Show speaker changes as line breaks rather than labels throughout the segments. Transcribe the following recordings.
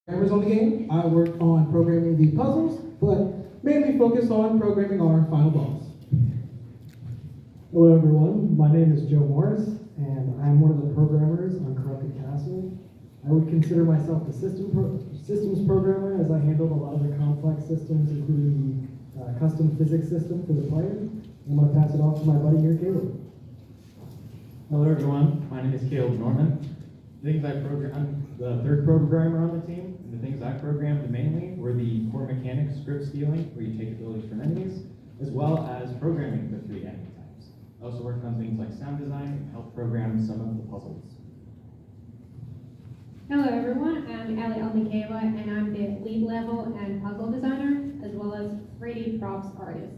Programmers on the game. I work on programming the puzzles, but mainly focus on programming our final boss.
Hello everyone, my name is Joe Morris, and I'm one of the programmers on Corrupted Castle. I would consider myself a systems programmer, as I handled a lot of the complex systems, including the custom physics system for the player. I'm going to pass it off to my buddy here, Caleb.
Hello everyone, my name is Caleb Norman. I'm the third programmer on the team, and the things I programmed mainly were the core mechanics script stealing, where you take abilities from enemies, as well as programming the 3 enemy types. I also worked on things like sound design and helped program some of the puzzles.
Hello everyone, I'm Ali Almikeva and I'm the lead level and puzzle designer as well as 3D props artist.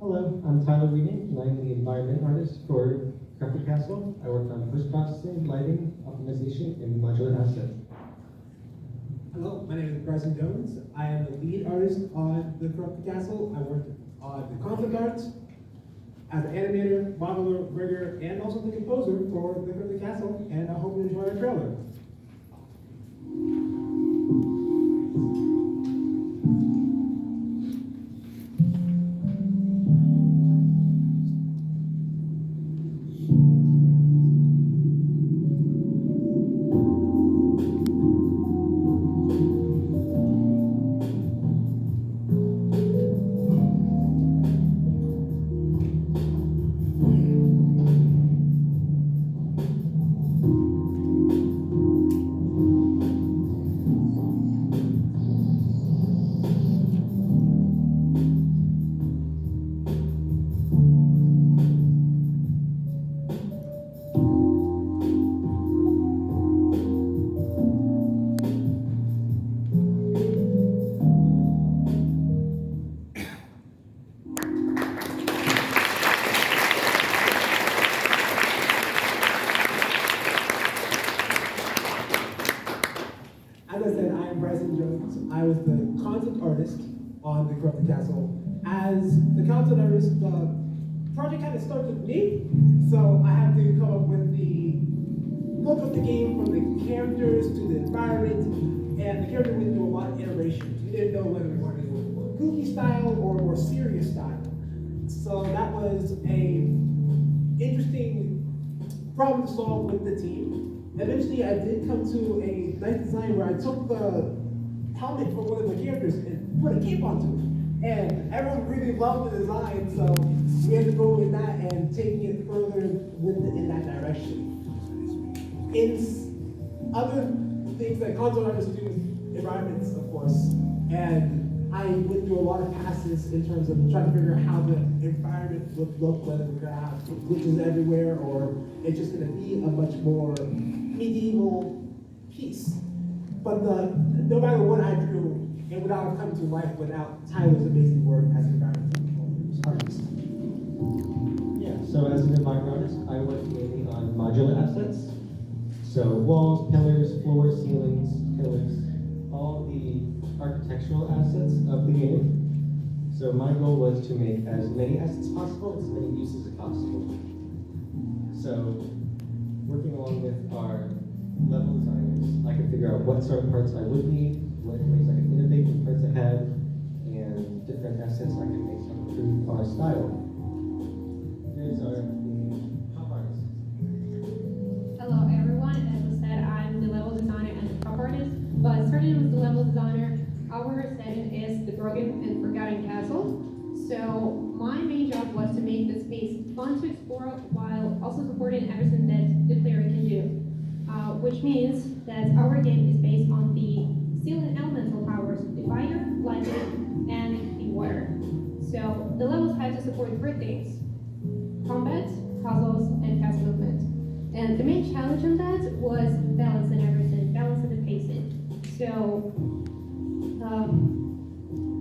Hello, I'm Tyler Weeding, and I'm the environment artist for Corrupted Castle. I worked on post-processing, lighting, optimization, and modular assets.
Hello, my name is Bryson Jones. I am the lead artist on the Corrupted Castle. I worked on the concept art as an animator, modeler, rigger, and also the composer for the Corrupted Castle, and I hope you enjoy our trailer. As I said, I am Bryson Jones. I was the concept artist on the Corrupted Castle. As the concept artist, the project kind of started with me, so I had to come up with the look of the game, from the characters to the environment, and the character went through a lot of iterations. We didn't know whether we wanted to go more goofy style or more serious style. So that was a interesting problem to solve with the team. Eventually, I did come to a nice design where I took the helmet from one of the characters and put a cape onto it. And everyone really loved the design, so we had to go with that and taking it further in that direction. In other things that console artists do, environments, of course, and I went through a lot of passes in terms of trying to figure out how the environment would look, whether we're gonna have glitches everywhere or it's just gonna be a much more medieval piece. But no matter what I drew, it would not have come to life without Tyler's amazing work as an environmental artist.
Yeah, so as an environment artist, I work mainly on modular assets. So walls, pillars, floors, ceilings, pillars, all the architectural assets of the game. So my goal was to make as many assets possible, as many uses as possible. So working along with our level designers, I could figure out what sort of parts I would need, what ways I could innovate with parts I have, and different assets I could make to improve our style. Here's our pop artist.
Hello everyone, as I said, I'm the level designer and the prop artist, but starting with the level designer, our setting is the Broken and Forgotten Castle. So my main job was to make the space fun to explore while also supporting everything that the player can do. Which means that our game is based on the ceiling elemental powers, the fire, lightning, and the water. So the levels have to support 3 things: combat, puzzles, and fast movement. And the main challenge on that was balancing everything, balancing the pacing. So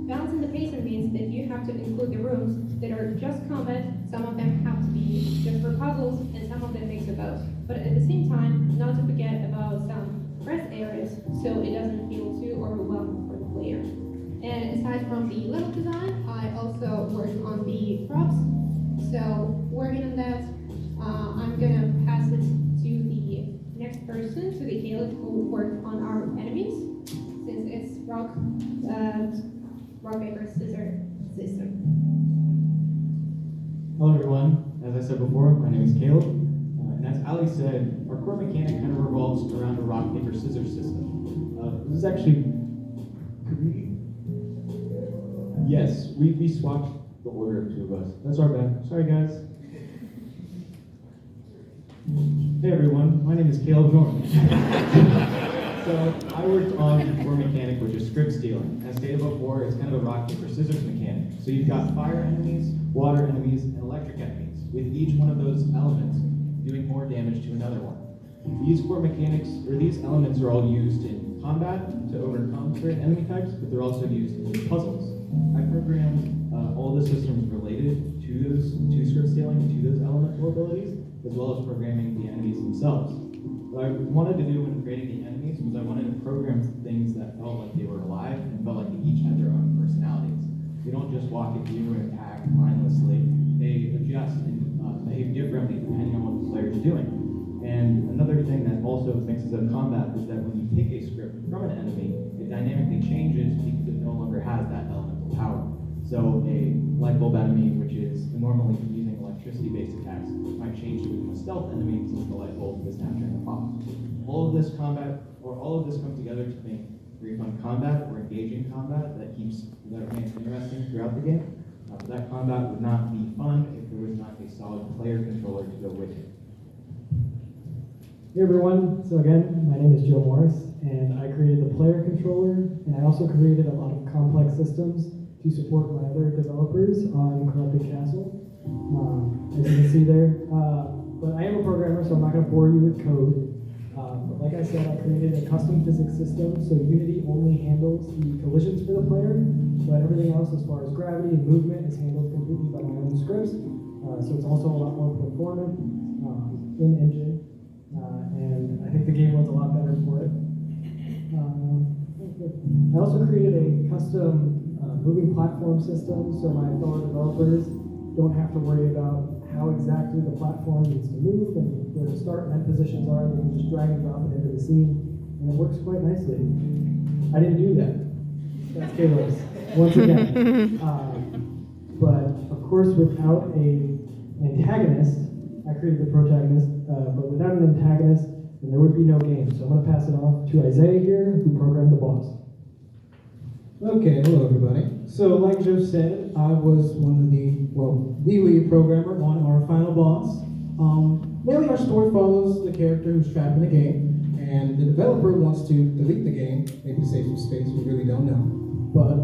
balancing the pacing means that you have to include the rooms that are just combat, some of them have to be just for puzzles, and some of them mix of both. But at the same time, not to forget about some rest areas, so it doesn't feel too overwhelming for the player. And aside from the level design, I also worked on the props. So working on that, I'm gonna pass it to the next person, to the Caleb, who worked on our animation rock paper scissors system.
Hello everyone, as I said before, my name is Caleb, and as Ali said, our core mechanic kind of revolves around a rock, paper, scissors system. This is actually, could we? Yes, we swapped the order of two of us. That's our bad, sorry guys. Hey everyone, my name is Caleb Norman. So I worked on core mechanic, which is script stealing. As stated before, it's kind of a rock, paper, scissors mechanic. So you've got fire enemies, water enemies, and electric enemies, with each one of those elements doing more damage to another one. These core mechanics, or these elements are all used in combat to overcome certain enemy types, but they're also used in puzzles. I programmed all the systems related to script stealing and to those elemental abilities, as well as programming the enemies themselves. What I wanted to do when creating the enemies was I wanted to program things that felt like they were alive and felt like they each had their own personalities. They don't just walk at you and attack mindlessly. They adjust and behave differently depending on what the player is doing. And another thing that also mixes up combat is that when you take a script from an enemy, it dynamically changes because it no longer has that elemental power. So a light bulb enemy, which is normally using electricity-based attacks, might change to become a stealth enemy since the light bulb is now turning off. All of this comes together to make very fun combat or engaging combat that keeps the games interesting throughout the game. But that combat would not be fun if there was not a solid player controller to go with it.
Hey everyone, so again, my name is Joe Morris, and I created the player controller, and I also created a lot of complex systems to support my other developers on Corrupted Castle, as you can see there. But I am a programmer, so I'm not going to bore you with code. But like I said, I created a custom physics system, so Unity only handles the collisions for the player, but everything else as far as gravity and movement is handled completely by my own scripts. So it's also a lot more performant in engine. And I think the game was a lot better for it. I also created a custom moving platform system, so my fellow developers don't have to worry about how exactly the platform needs to move and where the start and end positions are. They can just drag and drop it into the scene, and it works quite nicely. I didn't do that. That's Caleb's, once again. But of course, without an antagonist, I created the protagonist, but without an antagonist, then there would be no game. So I'm going to pass it off to Isaiah here, who programmed the boss.
Okay, hello everybody. So like Joe said, I was the lead programmer on our final boss. Mainly our story follows the character who's trapped in the game, and the developer wants to delete the game, maybe to save some space, we really don't know. But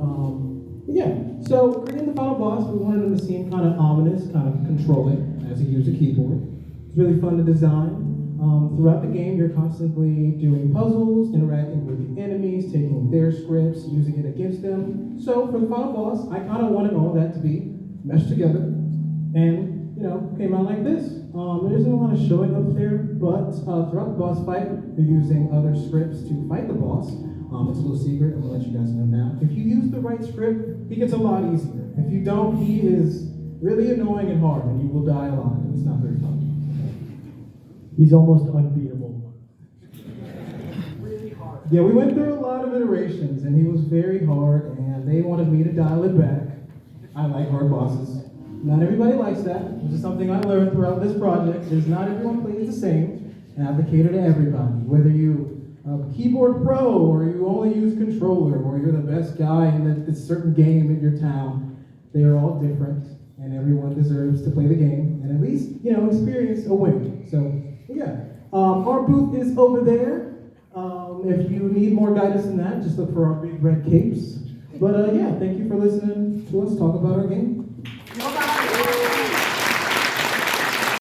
yeah, so creating the final boss, we wanted him to seem kind of ominous, kind of controlling as he used a keyboard. It's really fun to design. Throughout the game, you're constantly doing puzzles, interacting with the enemies, taking their scripts, using it against them. So for the final boss, I kind of wanted all that to be meshed together, and came out like this. There isn't a lot of showing up there, but throughout the boss fight, you're using other scripts to fight the boss. It's a little secret, I'm gonna let you guys know now. If you use the right script, he gets a lot easier. If you don't, he is really annoying and hard, and you will die a lot, and it's not very fun.
He's almost unbeatable.
Really hard. Yeah, we went through a lot of iterations, and he was very hard, and they wanted me to dial it back. I like hard bosses. Not everybody likes that, which is something I learned throughout this project, is not everyone plays the same, and I advocated to everybody, whether you keyboard pro, or you only use controller, or you're the best guy in this certain game in your town. They are all different, and everyone deserves to play the game, and at least, experience a win. So, yeah. Our booth is over there. If you need more guidance than that, just look for our big red capes. But yeah, thank you for listening to us talk about our game.